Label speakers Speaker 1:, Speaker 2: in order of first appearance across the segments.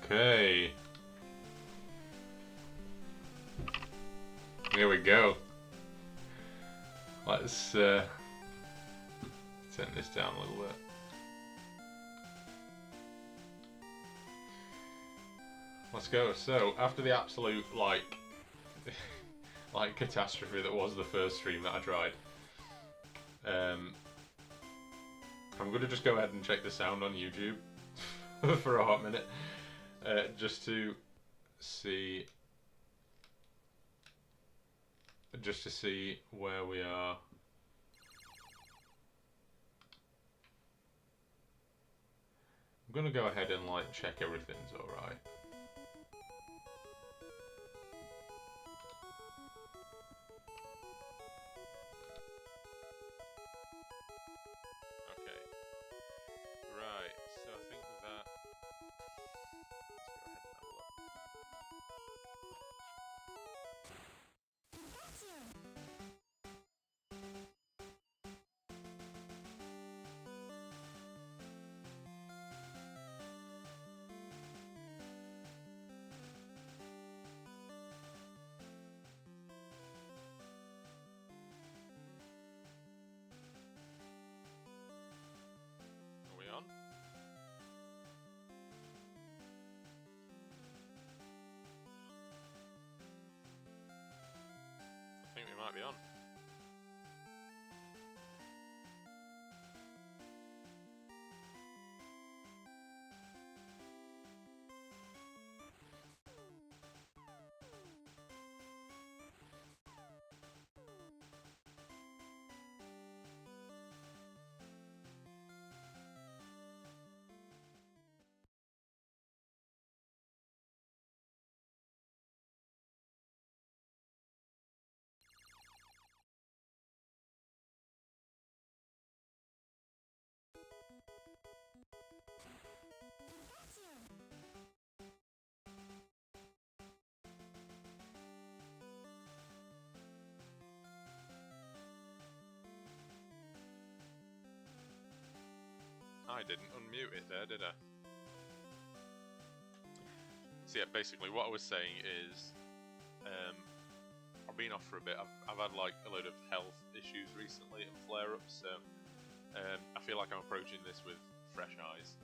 Speaker 1: Okay. Here we go. Let's turn this down a little bit. Let's go. So, after the absolute, like catastrophe that was the first stream that I tried, I'm gonna just go ahead and check the sound on YouTube for a hot minute, just to see where we are. I'm gonna go ahead and check everything's alright. Okay. Right, so I think that... Let's go ahead and have a look. Are we on? I think we might be on. I didn't unmute it there, did I? So yeah, basically what I was saying is, I've been off for a bit. I've had a load of health issues recently and flare-ups, so I feel like I'm approaching this with fresh eyes.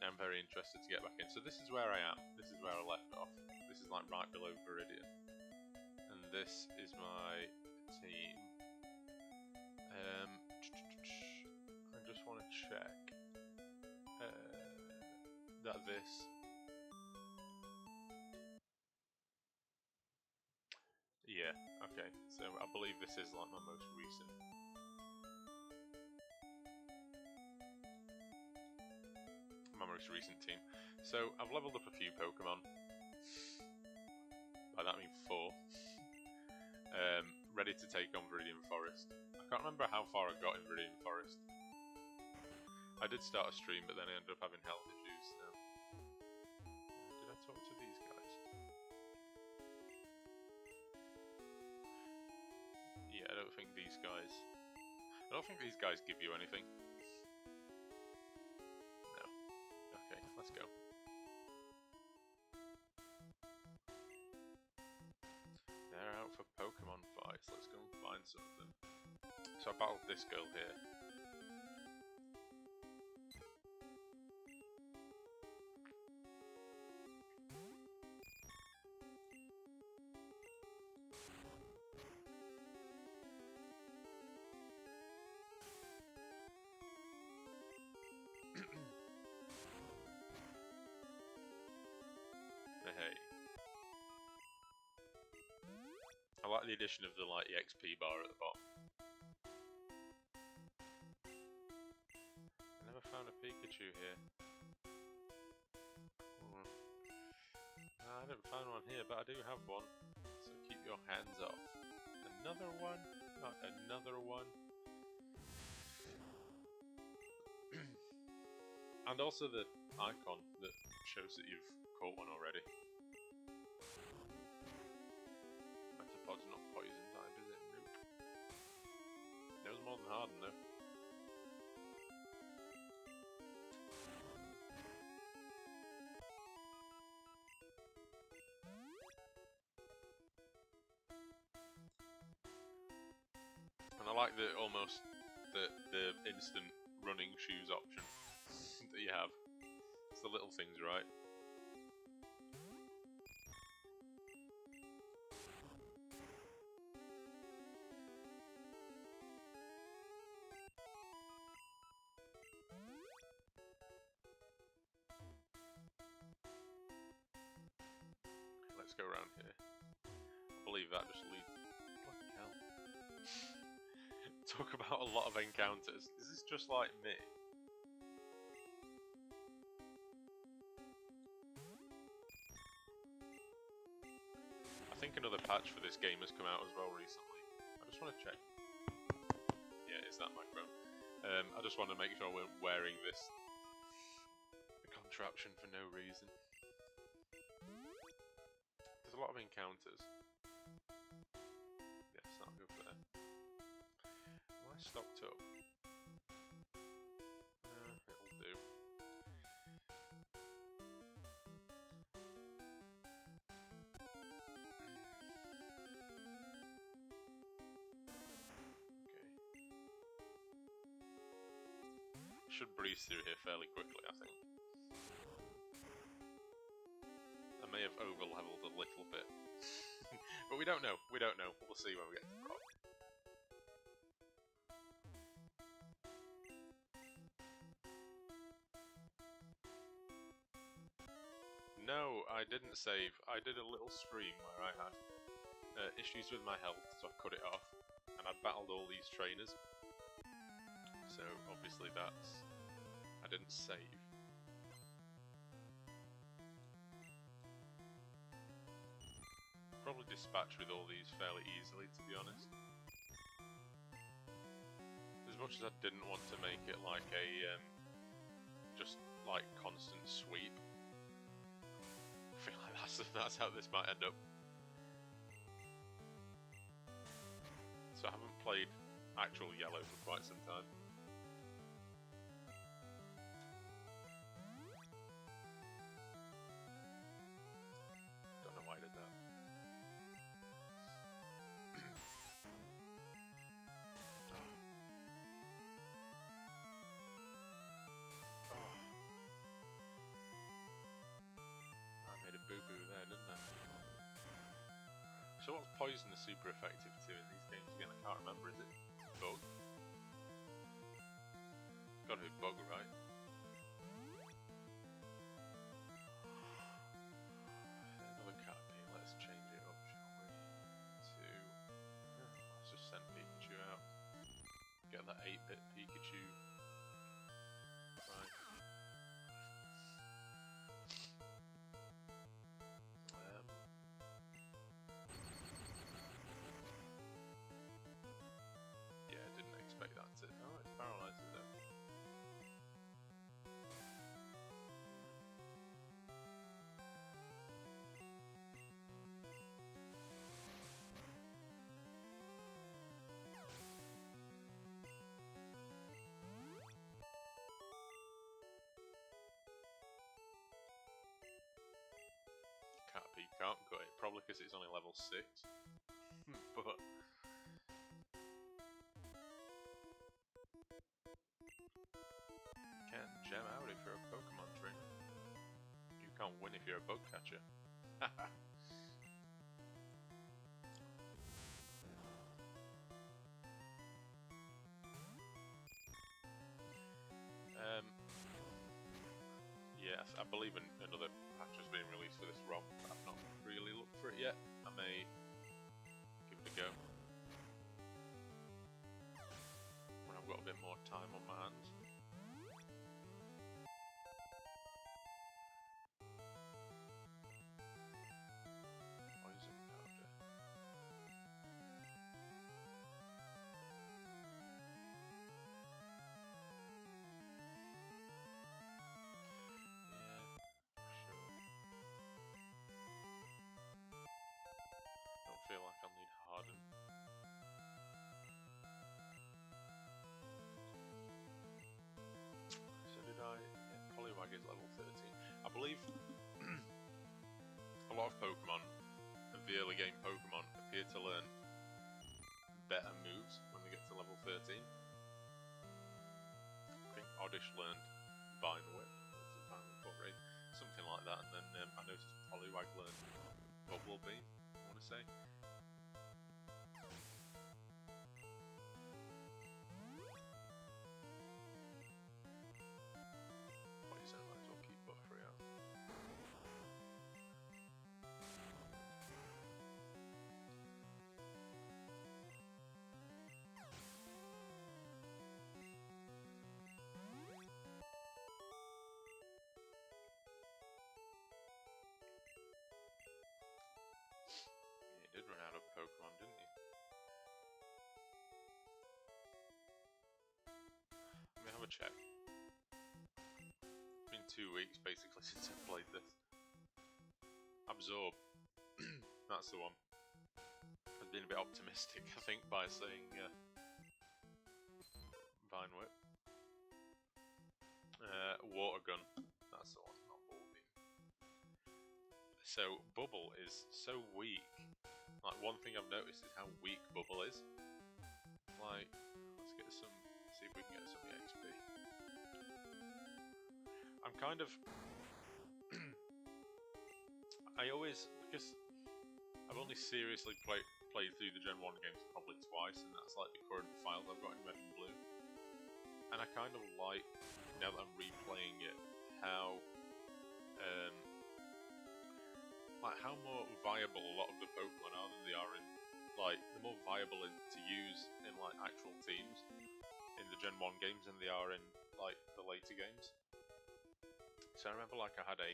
Speaker 1: I'm very interested to get back in. So this is where I am. This is where I left off. This is right below Viridian. And this is my team. I just want to check that this... Yeah, okay. So I believe this is my most recent. Team. So I've leveled up a few Pokemon. By that I mean 4. Ready to take on Viridian Forest. I can't remember how far I got in Viridian Forest. I did start a stream, but then I ended up having health issues. So. Did I talk to these guys? Yeah, I don't think these guys give you anything. No. Okay, let's go. They're out for Pokemon fights. Let's go and find some of them. So I battled this girl here. Hey. I like the addition of the EXP bar at the bottom. I never found a Pikachu here. I didn't find one here, but I do have one. So keep your hands off. Another one? Not another one. And also the icon that shows that you've caught one already. Metapod's not poison type, is it? Nope. It was more than Harden though. like the instant running shoes option that you have. It's the little things, right? Let's go around here. I believe that just leads. Bloody hell. Talk about a lot of encounters. Is this just like me? I think another patch for this game has come out as well recently. I just want to check. Yeah, it's that microphone. I just want to make sure we're wearing this contraption for no reason. There's a lot of encounters. Yes, that'll go for there. Am I stocked up? It'll do. Okay. Should breeze through here fairly quickly, I think. I may have over-leveled a little bit. But we don't know. We don't know. We'll see when we get to the rock. No, I didn't save. I did a little stream where I had issues with my health, so I cut it off. And I battled all these trainers. So, obviously that's... I didn't save. Probably dispatch with all these fairly easily, to be honest. As much as I didn't want to make it like a just like constant sweep, I feel like that's how this might end up. So I haven't played actual Yellow for quite some time. Don't know why I did that. Boo-boo there, didn't I? So what's poison is super effective to in these games again? I can't remember, is it bug? Gotta be bug, right? Another Caterpie, let's change it up, shall we? Let's just send Pikachu out. Get that 8-bit Pikachu. Right. Expect that to. Oh, it's paralysed, is it? Caterpie can't cut it, probably because it's only level 6. But. Gem out if you're a Pokemon trainer. You can't win if you're a bug catcher. Yeah, I believe another patch has been released for this ROM, but I've not really looked for it yet. I may give it a go when I've got a bit more time on my hands. Feel like I'll need Harden. So did I? Yeah, Poliwag is level 13. I believe a lot of Pokemon, of the early game Pokemon, appear to learn better moves when they get to level Fish learned Vine Whip, something like that, and then I noticed Poliwag learned Bubble Beam, I want to say. What you said, might as well keep Butterfree out. You did run out of Pokemon, didn't you? Let me have a check. It's been 2 weeks basically since I played this. Absorb. That's the one. I've been a bit optimistic, I think, by saying Vine Whip. Water Gun. That's the one, not Bubble Beam. So, Bubble is so weak. Like, one thing I've noticed is how weak Bubble is. Like, let's get some, see if we can get some XP. I'm kind of... I always, because I've only seriously played through the Gen 1 games probably twice, and that's like the current files I've got in Red and Blue. And I kind of like, now that I'm replaying it, how how more viable a lot of the Pokemon are than they are in, like, they're more viable to use in like actual teams in the Gen 1 games than they are in like the later games. So I remember like I had a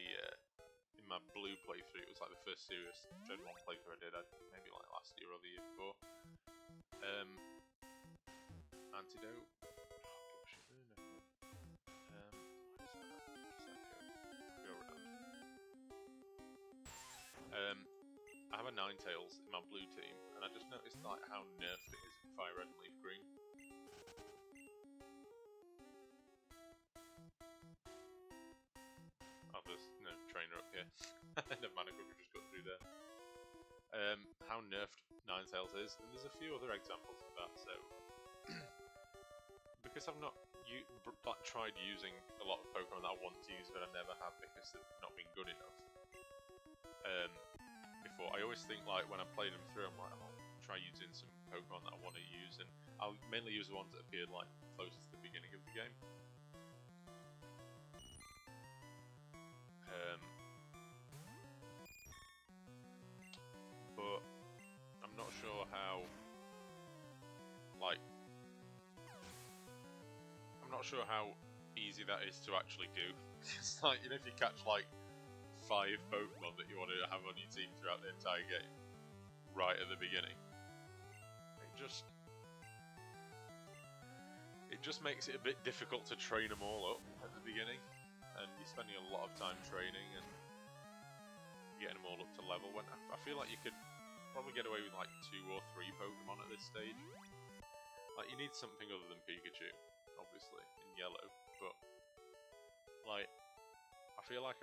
Speaker 1: in my Blue playthrough, it was like the first serious Gen 1 playthrough I did, maybe like last year or the year before. Antidote. I have a Ninetales in my Blue team, and I just noticed like how nerfed it is in Fire Red and Leaf Green. I'll just trainer up here. Never mind, I could have just got through there. How nerfed Ninetales is, and there's a few other examples of that. So, because I've not tried using a lot of Pokemon that I want to use, but I never have because they've not been good enough. Before, I always think like when I'm playing them through, I'm like, I'll try using some Pokemon that I want to use, and I'll mainly use the ones that appeared like closest to the beginning of the game. But I'm not sure how, like, I'm not sure how easy that is to actually do. It's like, you know, if you catch like 5 Pokemon that you want to have on your team throughout the entire game, right at the beginning, it just makes it a bit difficult to train them all up at the beginning, and you're spending a lot of time training and getting them all up to level. When I feel like you could probably get away with like 2 or 3 Pokemon at this stage. Like, you need something other than Pikachu, obviously, in Yellow, but like, I feel like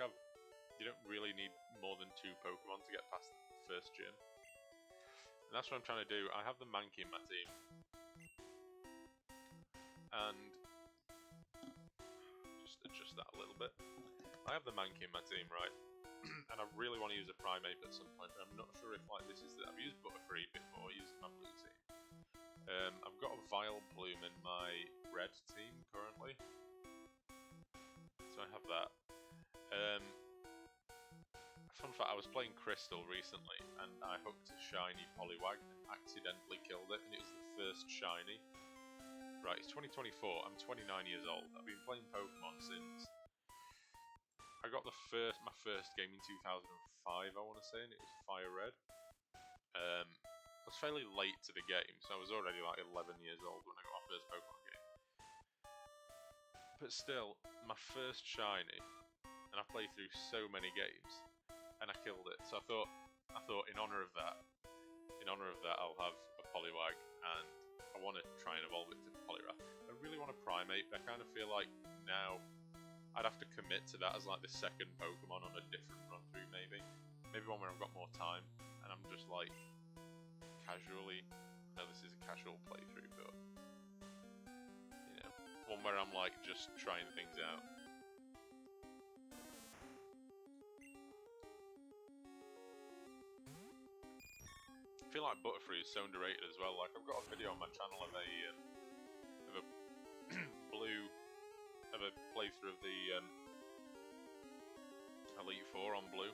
Speaker 1: you don't really need more than 2 Pokemon to get past the first gym. And that's what I'm trying to do. I have the Mankey in my team. And just adjust that a little bit. I have the Mankey in my team, right? And I really want to use a Primeape at some point, but I'm not sure if like this is I've used Butterfree before using my Blue team. I've got a Vileplume in my Red team currently. So I have that. Fun fact, I was playing Crystal recently, and I hooked a shiny Poliwag and accidentally killed it, and it was the first shiny. Right, it's 2024, I'm 29 years old. I've been playing Pokemon since... I got my first game in 2005, I want to say, and it was Fire Red. I was fairly late to the game, so I was already like 11 years old when I got my first Pokemon game. But still, my first shiny, and I played through so many games, and I killed it. So I thought in honor of that, I'll have a Poliwag, and I want to try and evolve it to Poliwrath. I really want a Primeape. I kind of feel like now I'd have to commit to that as like the second Pokemon on a different run through, maybe one where I've got more time, and I'm just like casually. No, this is a casual playthrough, but you know, one one where I'm like just trying things out. I feel like Butterfree is so underrated as well. Like I've got a video on my channel of a playthrough of the Elite Four on Blue,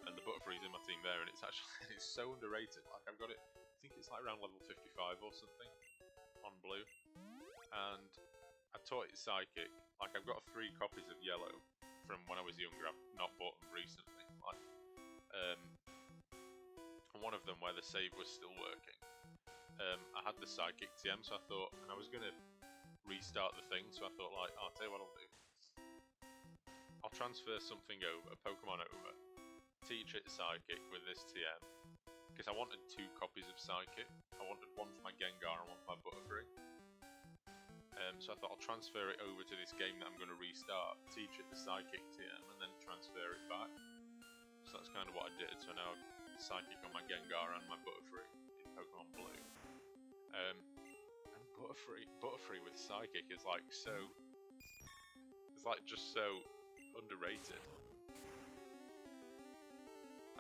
Speaker 1: and the Butterfree's in my team there, and it's actually it's so underrated. Like I've got it, I think it's like around level 55 or something on Blue, and I taught it Psychic. Like I've got 3 copies of Yellow from when I was younger. I've not bought them recently. Like, one of them where the save was still working. I had the Psychic TM, so I thought, and I was gonna restart the thing, so I thought like, oh, I'll tell you what I'll do. I'll transfer something over, a Pokemon over, teach it Psychic with this TM, because I wanted 2 copies of Psychic. I wanted one for my Gengar and one for my Butterfree. So I thought I'll transfer it over to this game that I'm going to restart, teach it the Psychic TM, and then transfer it back. So that's kind of what I did. So now I've Psychic on my Gengar and my Butterfree in Pokemon Blue. And Butterfree with Psychic is like so... It's like just so underrated.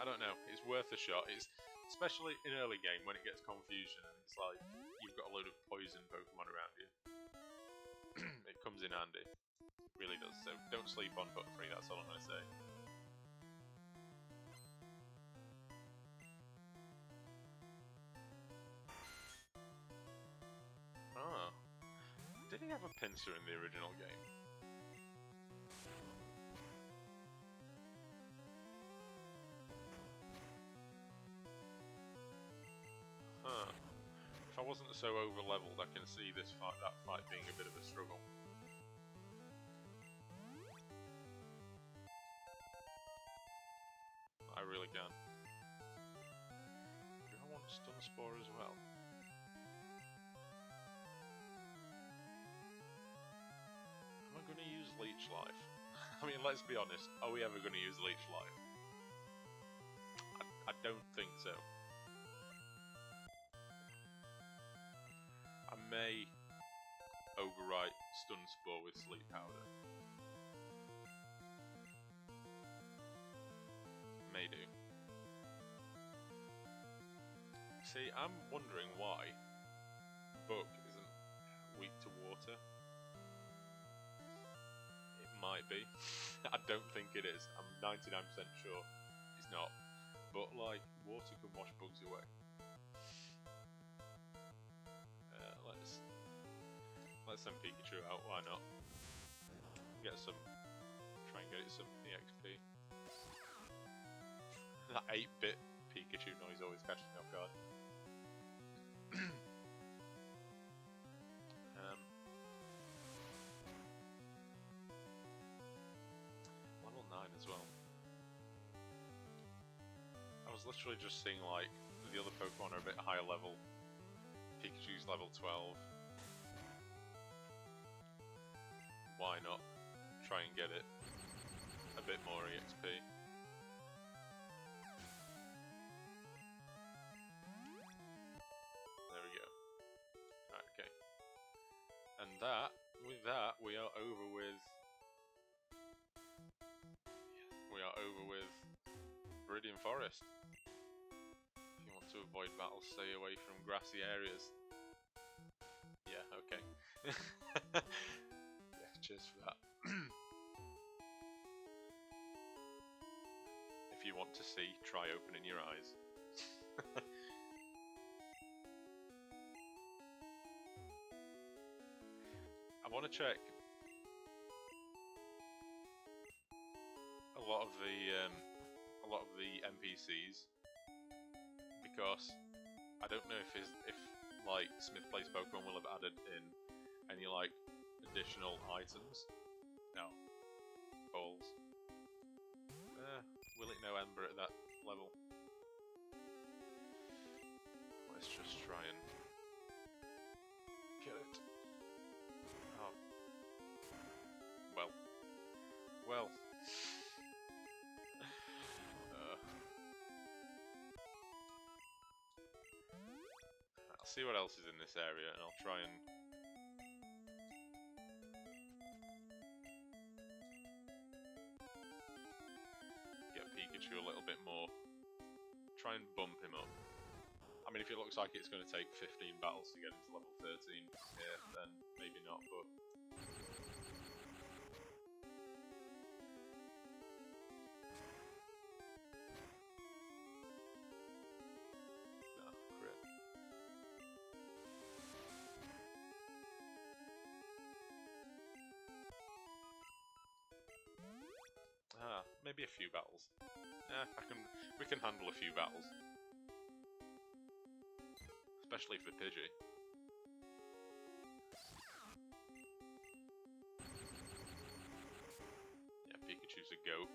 Speaker 1: I don't know, it's worth a shot. It's especially in early game when it gets confusion and it's like you've got a load of poison Pokemon around you. It comes in handy. It really does. So don't sleep on Butterfree, that's all I'm going to say. Ah. Did he have a pincer in the original game? Huh. If I wasn't so over-leveled, I can see that fight being a bit of a struggle. I really can. Do I want Stun Spore as well? Am I going to use Leech Life? I mean, let's be honest, are we ever going to use Leech Life? I don't think so. I may overwrite Stun Spore with Sleep Powder. May do. See, I'm wondering why Book isn't weak to water. It might be. I don't think it is. I'm 99% sure it's not. But like, water can wash bugs away. Let's send Pikachu out, why not? Get some, try and get it some EXP. That 8-bit Pikachu noise always catches me off guard. Level 9 as well. I was literally just seeing like, the other Pokemon are a bit higher level. Pikachu's level 12. Why not try and get it a bit more EXP? There we go. Right, okay. And with that, we are over with Viridian Forest. If you want to avoid battles, stay away from grassy areas. Yeah, okay. Cheers for that. If you want to see, try opening your eyes. I want to check a lot of the NPCs because I don't know if like Smith Plays Pokemon will have added in any like additional items. No. Balls. Will it know Ember at that level? Let's just try and kill it. Oh. Well. I'll see what else is in this area and I'll try and Pikachu a little bit more. Try and bump him up. I mean, if it looks like it's going to take 15 battles to get him to level 13 here, then maybe not, but... Nah, crit. Ah, maybe a few battles. Yeah, we can handle a few battles. Especially for Pidgey. Yeah, Pikachu's a goat.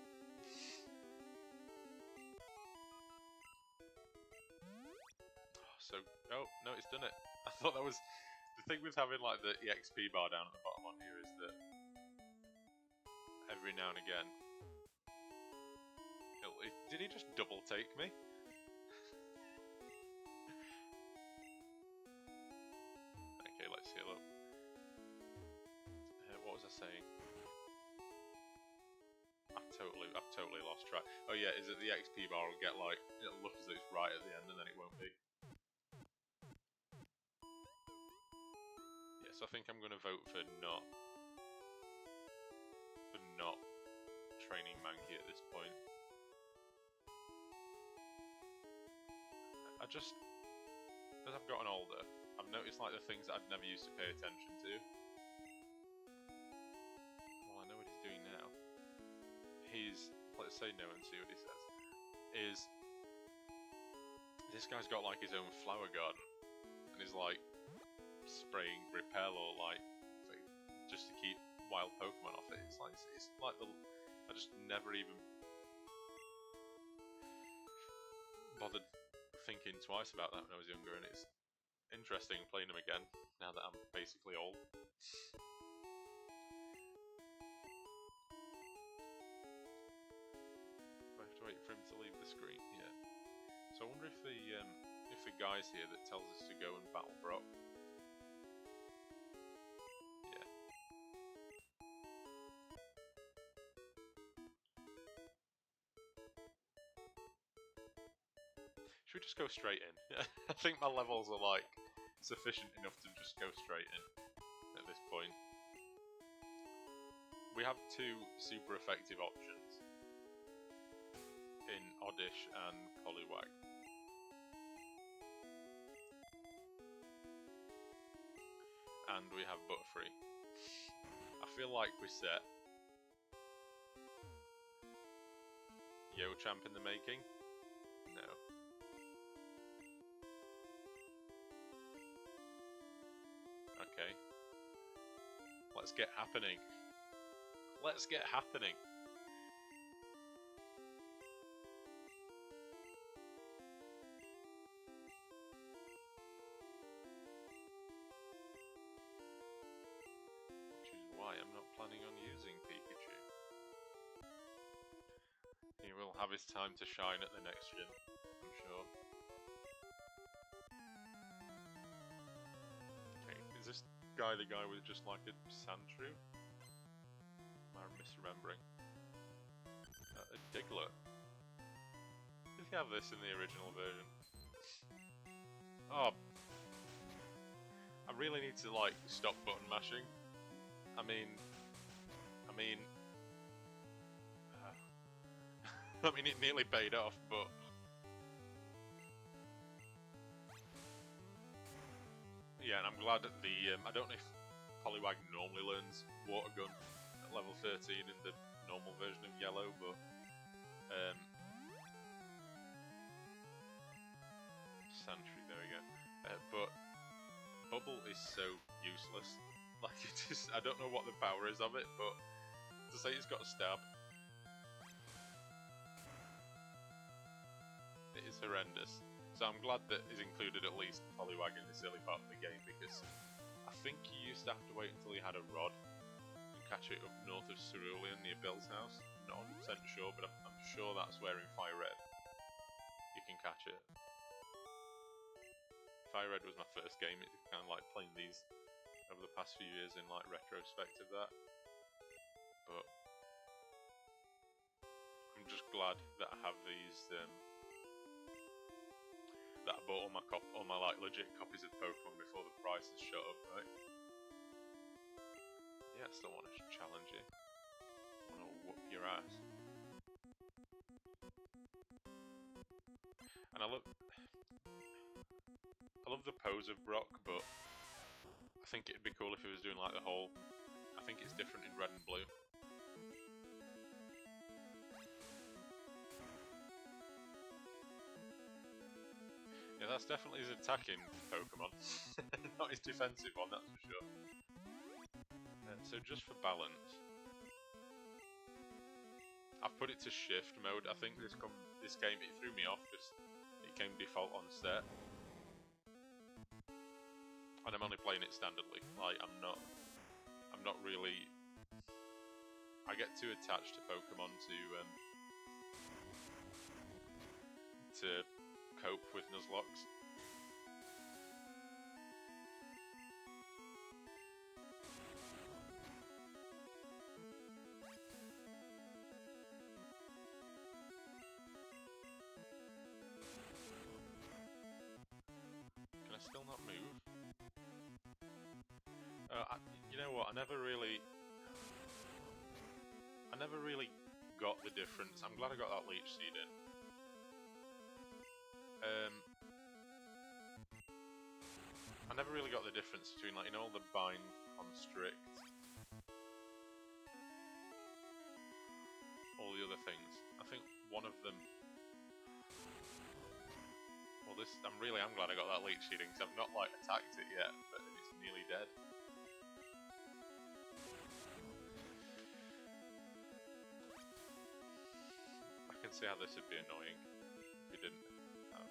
Speaker 1: So, oh, no, it's done it. I thought that was... The thing with having, like, the EXP bar down at the bottom on here is that every now and again... Did he just double take me? Okay, let's heal up. What was I saying? I've totally lost track. Oh yeah, is it the XP bar will get like, it'll look as though it's right at the end and then it won't be. Yeah, so I think I'm going to vote for not training Mankey at this point. As I've gotten older, I've noticed like the things that I'd never used to pay attention to. Well, I know what he's doing now. Let's say no and see what he says. This guy's got like his own flower garden, and he's like spraying repel or like just to keep wild Pokemon off it. It's like I just never even bothered thinking twice about that when I was younger, and it's interesting playing them again now that I'm basically old. Do I have to wait for him to leave the screen? Yeah. So I wonder if the guy's here that tells us to go and battle Brock. Yeah. Should we just go straight in? I think my levels are like sufficient enough to just go straight in at this point. We have two super effective options in Oddish and Poliwag. And we have Butterfree. I feel like we're set. Yo champ in the making? No. Okay. Let's get happening. Let's get happening. Which is why I'm not planning on using Pikachu. He will have his time to shine at the next gen, I'm sure. Okay, is this guy the guy with just like a Sandshrew? Am I misremembering? A Diglett. Did he have this in the original version? Oh. I really need to like stop button mashing. I mean, it nearly paid off, but yeah, and I'm glad that I don't know if Poliwag normally learns Water Gun at level 13 in the normal version of Yellow, but Sandshrew, there we go. But Bubble is so useless. Like it is, I don't know what the power is of it, but to say it's got a stab, it is horrendous. So I'm glad that it's included at least Poliwag in this early part of the game, because I think you used to have to wait until you had a rod and catch it up north of Cerulean near Bill's house. Not 100% sure, but I'm sure that's where in Fire Red you can catch it. Fire Red was my first game. It's kind of like playing these over the past few years in like retrospect of that. But I'm just glad that I have these. That I bought all my like legit copies of Pokemon before the prices shot up, right? Yeah, I still want to challenge you. I want to whoop your ass. And I love the pose of Brock, but I think it'd be cool if he was doing like the whole. I think it's different in red and blue. Yeah, that's definitely his attacking Pokemon, not his defensive one, that's for sure. So just for balance, I've put it to shift mode. I think this game it threw me off because it came default on set, and I'm only playing it standardly. Like I'm not really. I get too attached to Pokemon to cope with Nuzlocke. Can I still not move? You know what? I never really got the difference. I'm glad I got that leech seed in. I never really got the difference between, like, you know, all the bind, constrict, all the other things. I think one of them. Well, I'm glad I got that leech seeding because I've not like attacked it yet, but it's nearly dead. I can see how this would be annoying if we didn't have.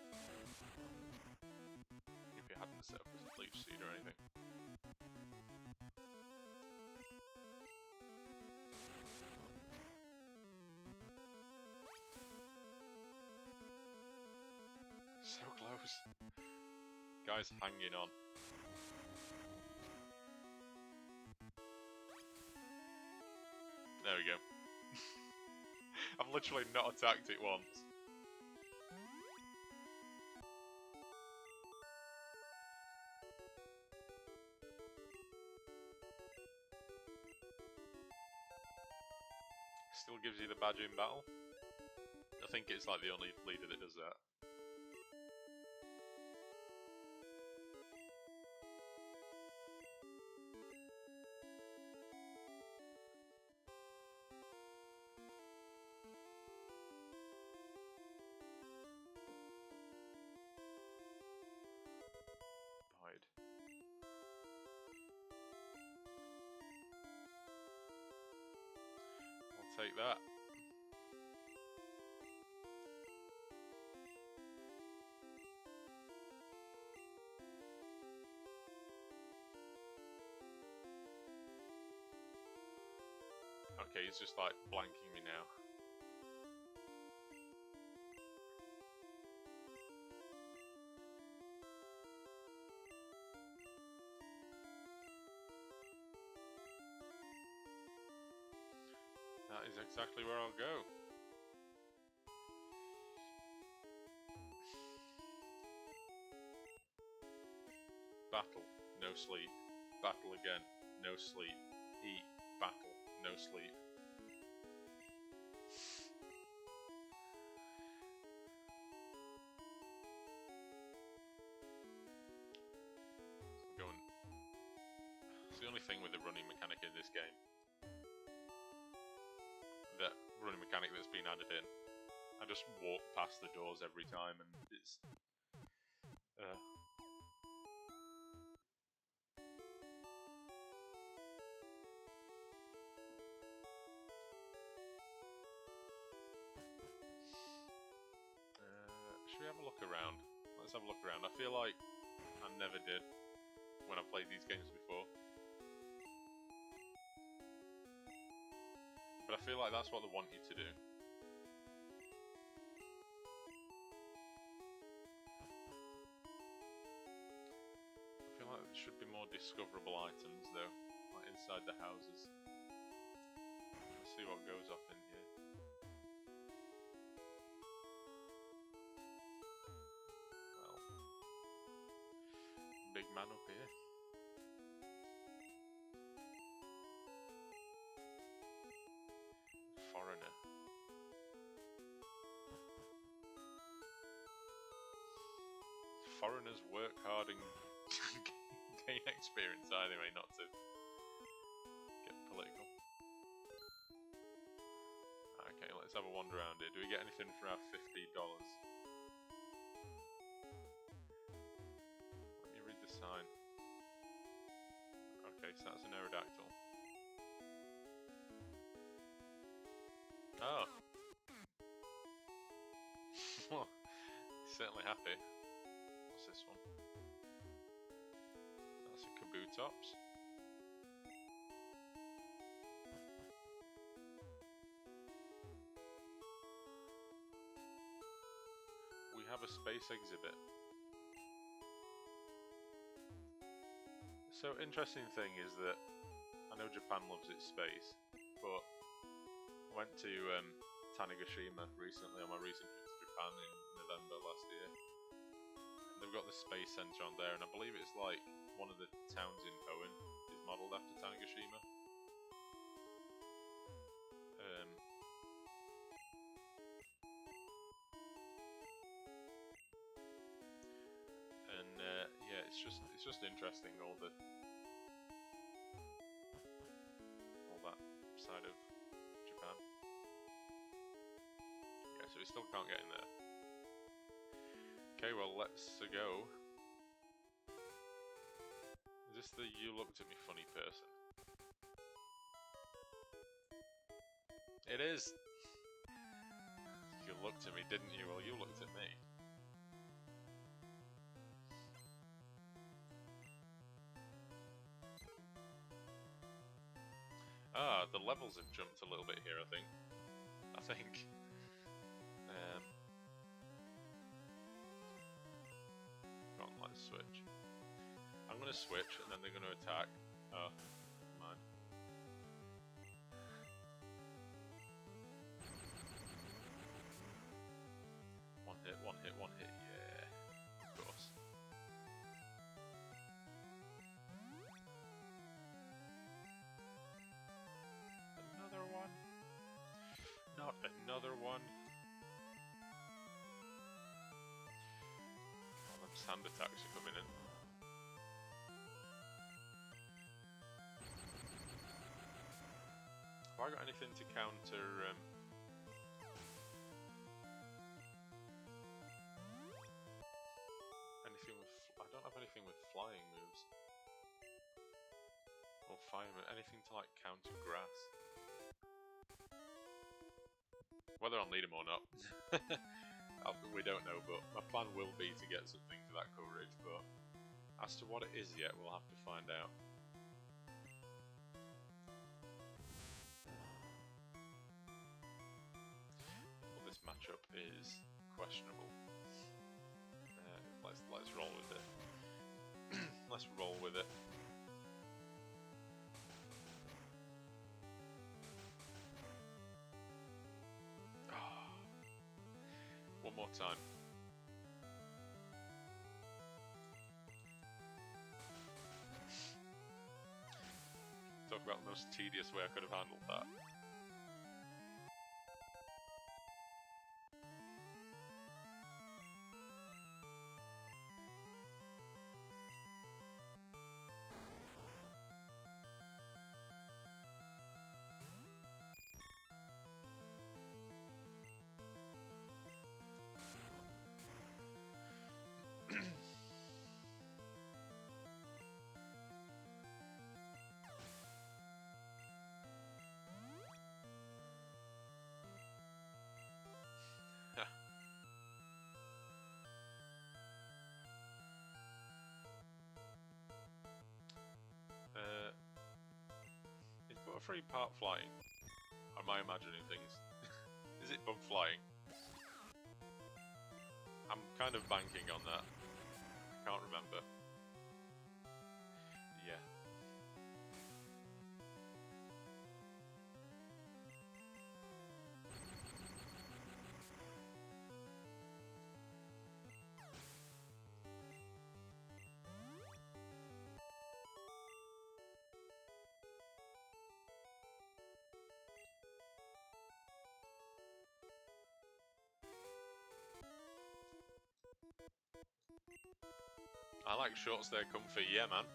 Speaker 1: If you hadn't set up a leech seed or anything. So close. Guys hanging on. There we go. I've literally not attacked it once. Still gives you the badge in battle. I think it's like the only leader that does that. Hide. I'll take that. Okay, he's just like blanking me now. That is exactly where I'll go. Battle, no sleep. Battle again, no sleep. Eat, battle, no sleep. I'm going. It's the only thing with the running mechanic in this game. That running mechanic that's been added in. I just walk past the doors every time and it's... should we have a look around? Let's have a look around. I feel like I never did when I played these games before. But I feel like that's what they want you to do. I feel like there should be more discoverable items though, like inside the houses. Let's see what goes off in here. big man up here. Foreigner. Foreigners work hard and gain experience anyway, not to get political. Okay, let's have a wander around here. Do we get anything for our $50? Let me read the sign. Okay, so that's an Aerodactyl. Oh! Well, certainly happy. What's this one? That's a Kabutops. We have a space exhibit. So, interesting thing is that I know Japan loves its space, but I went to Tanegashima recently on my recent trip to Japan in November last year. And they've got the space center on there, and I believe it's like one of the towns in Owen is modelled after Tanegashima. Yeah, it's just interesting all that side of Japan. Yeah, so we still can't get in there. Okay, well let's go. Is this the you looked at me funny person? It is! You looked at me, didn't you? Well, you looked at me. Ah, the levels have jumped a little bit here, I think. Go on, let's switch. I'm gonna switch and then they're gonna attack. Oh, never mind. One hit, yeah. Of course. Another one. Not another one. Oh, them sand attacks are coming in. Have I got anything to counter? Anything with? I don't have anything with flying moves. Or fire move. Anything to like counter grass. Whether I'll need them or not, we don't know. But my plan will be to get something to that coverage. But as to what it is yet, we'll have to find out. This matchup is questionable. Let's roll with it. Let's roll with it. Oh. One more time. Talk about the most tedious way I could have handled that. Is Butterfree part flying? Or am I imagining things? Is it bug flying? I'm kind of banking on that. I can't remember. Yeah. I like shorts, they're comfy, yeah man.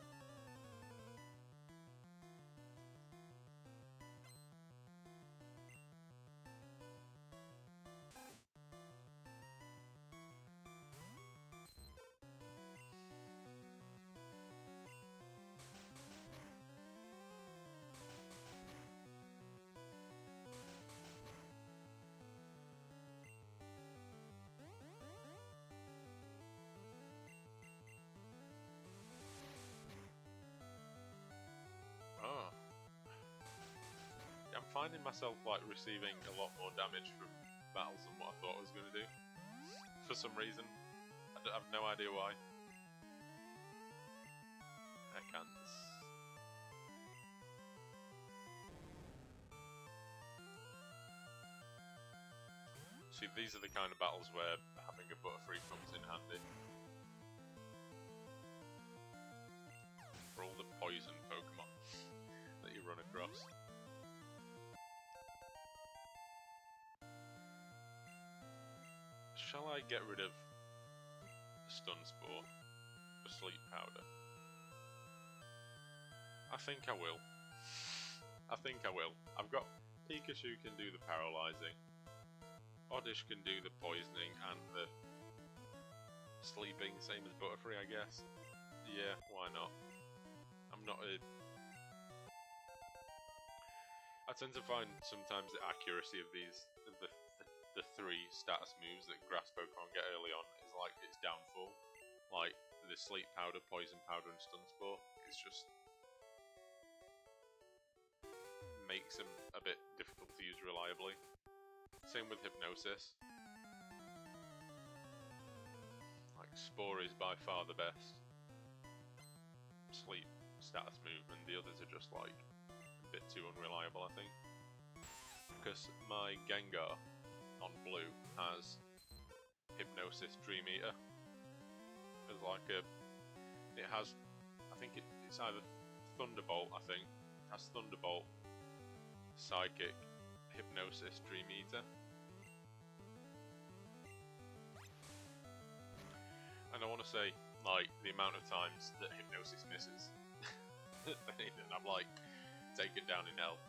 Speaker 1: Oh. I'm finding myself like receiving a lot more damage from battles than what I thought I was going to do. For some reason. I have no idea why. I can't. See, these are the kind of battles where having a Butterfree comes in handy. For all the poison Pokemon that you run across. Shall I get rid of the Stun Spore for Sleep Powder? I think I will. I think I will. I've got Pikachu can do the paralysing. Oddish can do the poisoning and the sleeping, same as Butterfree, I guess. Yeah, why not? I'm not a... I tend to find sometimes the accuracy of these, the three status moves that grass Pokemon get early on is like its downfall. Like the Sleep Powder, Poison Powder and Stun Spore. It's just... makes them a bit difficult to use reliably. Same with Hypnosis. Like Spore is by far the best sleep status move, and the others are just like a bit too unreliable, I think. Because my Gengar on blue has Hypnosis Dream Eater. It's like a... it has... I think it's either Thunderbolt, I think. It has Thunderbolt, Psychic, Hypnosis, Dream Eater. And I want to say, like, the amount of times that Hypnosis misses. And I'm like, taken down in health.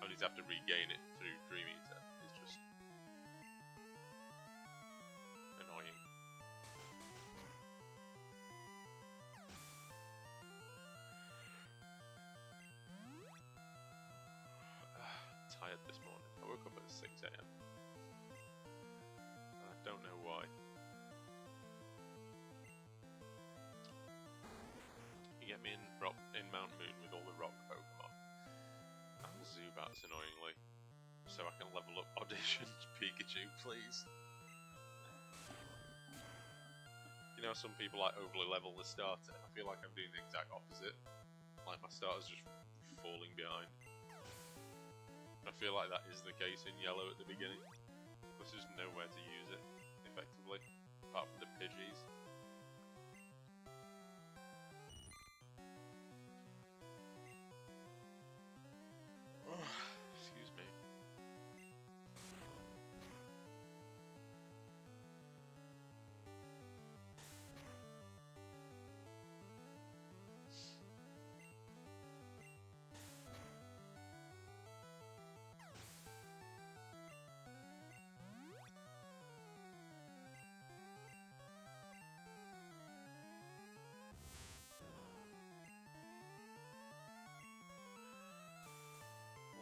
Speaker 1: I just have to regain it through Dream Eater. It's just annoying. Tired this morning. I woke up at 6 AM. I don't know why. You get me in Mount Moon with all the rock Pokemon. And Zubats annoyingly. So I can level up Oddish and Pikachu, please. You know, some people like overly level the starter. I feel like I'm doing the exact opposite. Like my starter's just falling behind. I feel like that is the case in Yellow at the beginning. There's just nowhere to use it effectively, apart from the Pidgeys. Excuse me.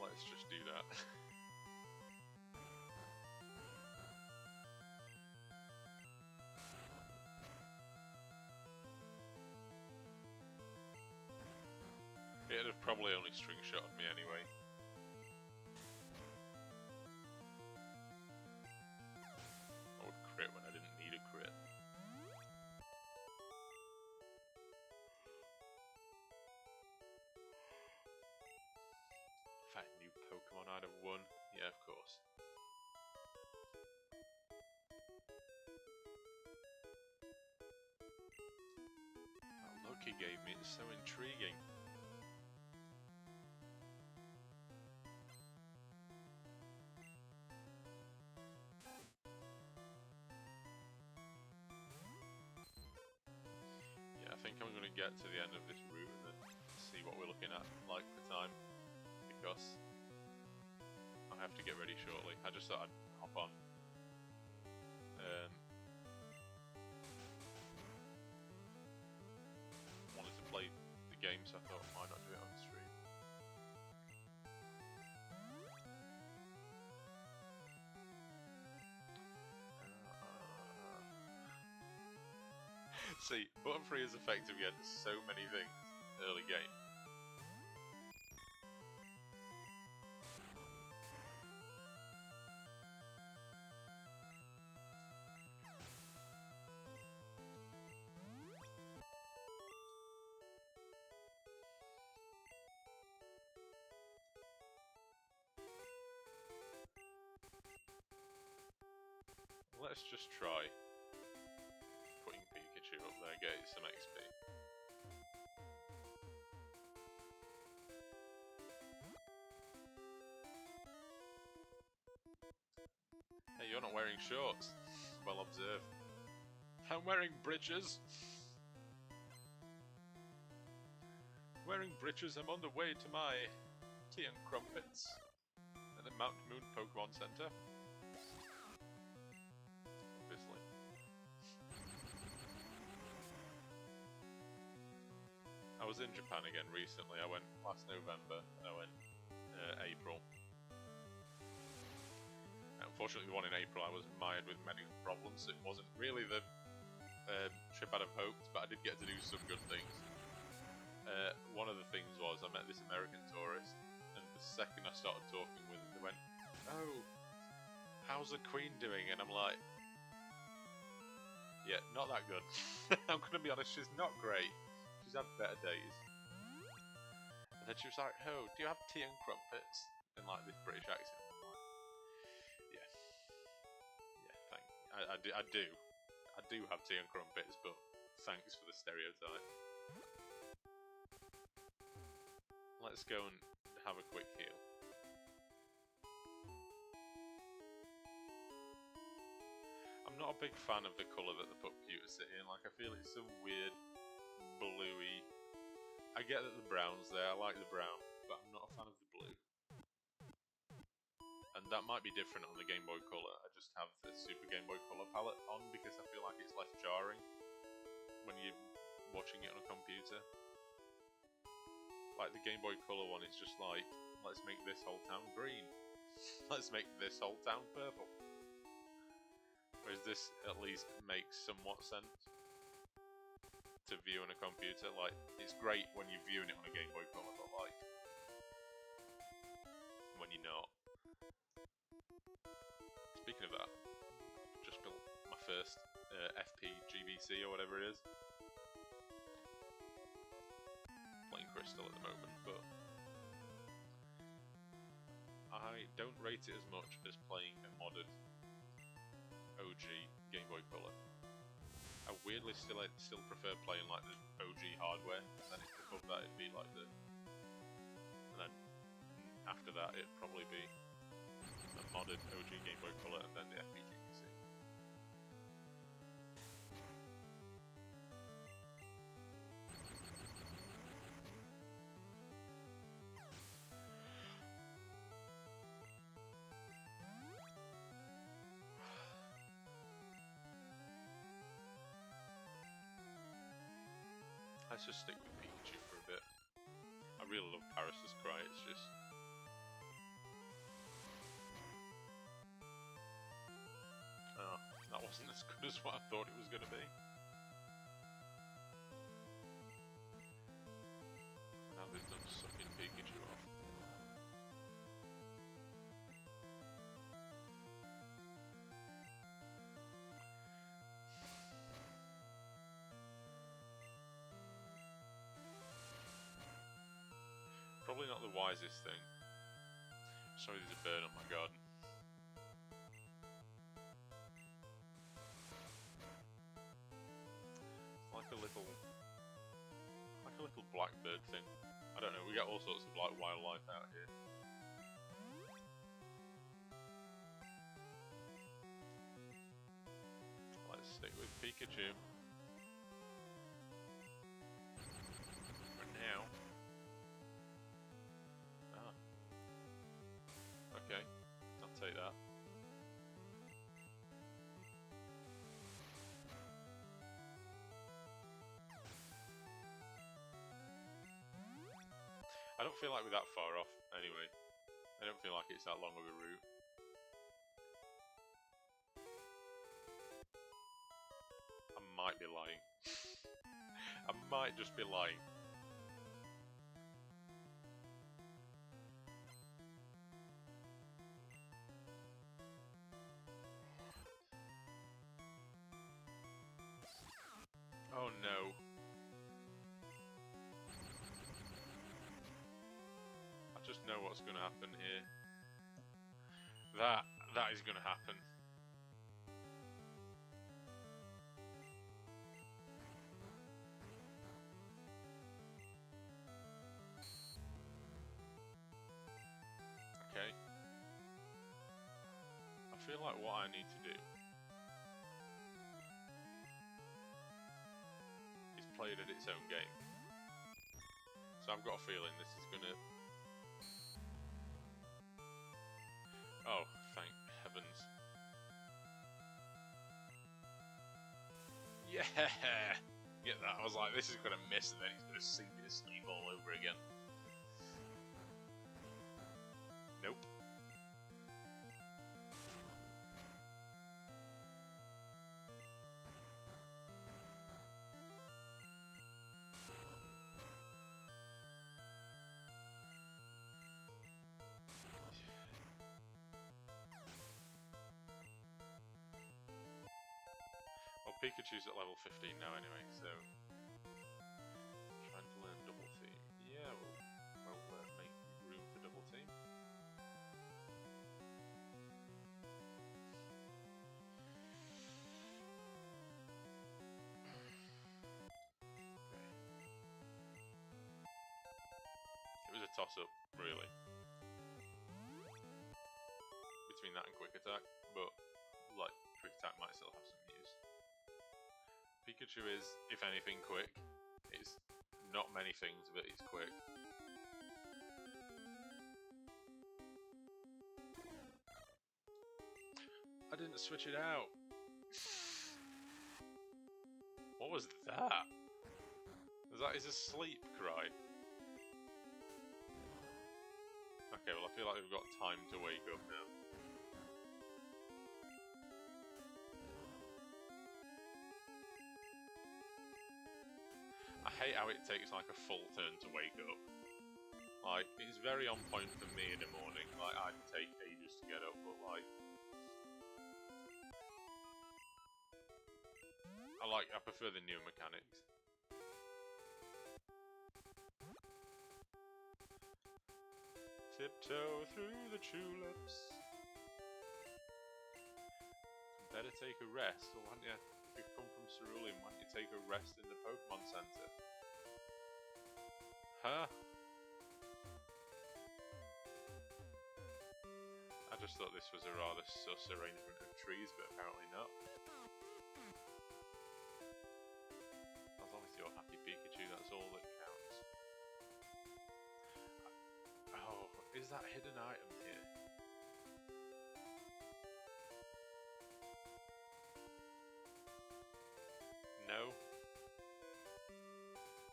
Speaker 1: Let's just do that. It'd have probably only string shotted me anyway. I would crit when I didn't need a crit. If I had new Pokemon, I'd have won. Yeah, of course. That look he gave me is so intriguing. get to the end of this route and then see what we're looking at like for time, because I have to get ready shortly. I just thought I'd hop on. Wanted to play the game, so I thought why not do it on stream. See, button 3 is effective against so many things early game. Let's just try putting Pikachu up there, get some XP. Hey, you're not wearing shorts. Well observed. I'm wearing breeches. Wearing breeches, I'm on the way to my tea and crumpets at the Mount Moon Pokemon Center. Obviously. I was in Japan again recently. I went last November and I went April. Unfortunately, the one in April I was mired with many problems. It wasn't really the trip I'd have hoped, but I did get to do some good things. One of the things was I met this American tourist, and the second I started talking with him, they went, "Oh, how's the Queen doing?" And I'm like, "Yeah, not that good." I'm gonna be honest, she's not great. She's had better days. And then she was like, "Oh, do you have tea and crumpets?" In like this British accent. I'm like, yeah, thank you. I do have tea and crumpets, but thanks for the stereotype. Let's go and have a quick heal. I'm not a big fan of the colour that they put Pewter City in. Like, I feel it's some weird bluey. I get that the brown's there. I like the brown, but I'm not a fan of the blue. And that might be different on the Game Boy Color. I just have the Super Game Boy Color palette on because I feel like it's less jarring when you're watching it on a computer. Like the Game Boy Color one is just like, let's make this whole town green. Let's make this whole town purple. Whereas this at least makes somewhat sense to view on a computer. Like, it's great when you're viewing it on a Game Boy Color, but like, when you're not. Speaking of that, just built my first FP GBC or whatever it is. Playing Crystal at the moment, but I don't rate it as much as playing a modded OG Game Boy Color. I weirdly still prefer playing like the OG hardware, and then above that it'd be like the, and then after that it'd probably be a modded OG Game Boy Color and then the FP GBC. Let's just stick with Pikachu for a bit. I really love Paris' Cry, it's just... Oh, that wasn't as good as what I thought it was going to be. Now they've done sucking Pikachu off. Probably not the wisest thing. Sorry, there's a bird on my garden. It's like a little blackbird thing. I don't know. We get all sorts of like wildlife out here. Let's stick with Pikachu. feel like we're that far off anyway. I don't feel like it's that long of a route. I might be lying. I might just be lying. Oh no. I just know what's going to happen here. That is going to happen. Okay. I feel like what I need to do is play it at its own game. So I've got a feeling this is gonna... Oh, thank heavens. Yeah! Get that, I was like, this is gonna miss and then he's gonna sink me to sleep all over again. Nope. Well, Pikachu's at level 15 now anyway, so... Trying to learn double team. Yeah, we'll make room for double team. It was a toss-up, really, between that and Quick Attack, but, like, Quick Attack might still have some use. Pikachu is, if anything, quick. It's not many things, but it's quick. I didn't switch it out! What was that? That is a sleep cry. Okay, well I feel like we've got time to wake up now. I hate how it takes like a full turn to wake up. Like, it's very on point for me in the morning. Like, I'd take ages to get up, but like... I prefer the new mechanics. Tiptoe through the tulips. Better take a rest, or why don't you, if you come from Cerulean, why don't you take a rest in the Pokemon Center? Huh? I just thought this was a rather sus arrangement of trees, but apparently not. As long as you're happy, Pikachu, that's all that counts. Oh, is that hidden item here? No.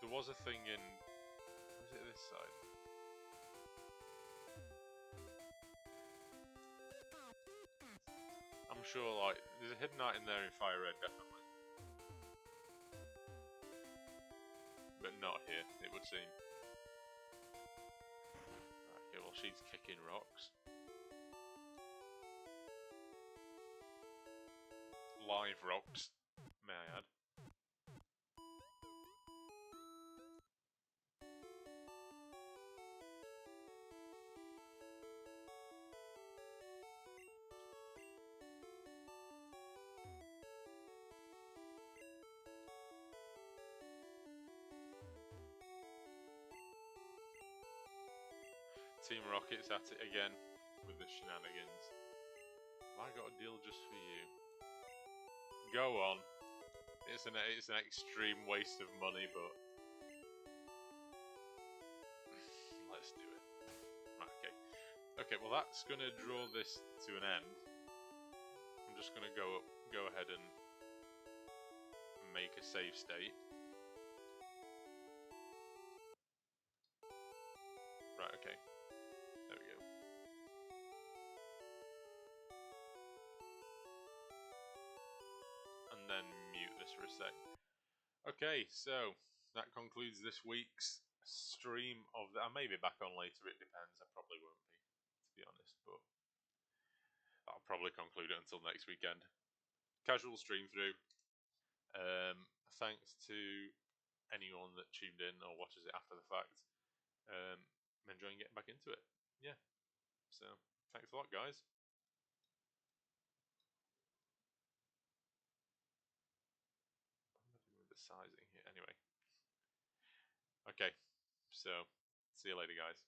Speaker 1: There was a thing in... Was it this side? I'm sure, like, there's a hidden item there in Fire Red, definitely. But not here, it would seem. Okay, well, she's kicking rocks. Live rocks, may I add. Team Rocket's at it again with the shenanigans. Have I got a deal just for you? Go on. It's an extreme waste of money, but let's do it. Right, okay. Okay, well that's gonna draw this to an end. I'm just gonna go ahead and make a save state. Okay, there we go. And then mute this for a sec. Okay, so that concludes this week's stream of I may be back on later, it depends. I probably won't be, to be honest, but I'll probably conclude it until next weekend. Casual stream through. Thanks to anyone that tuned in or watches it after the fact. I'm enjoying getting back into it. Yeah. So thanks a lot, guys. With the sizing here, anyway. Okay. So see you later, guys.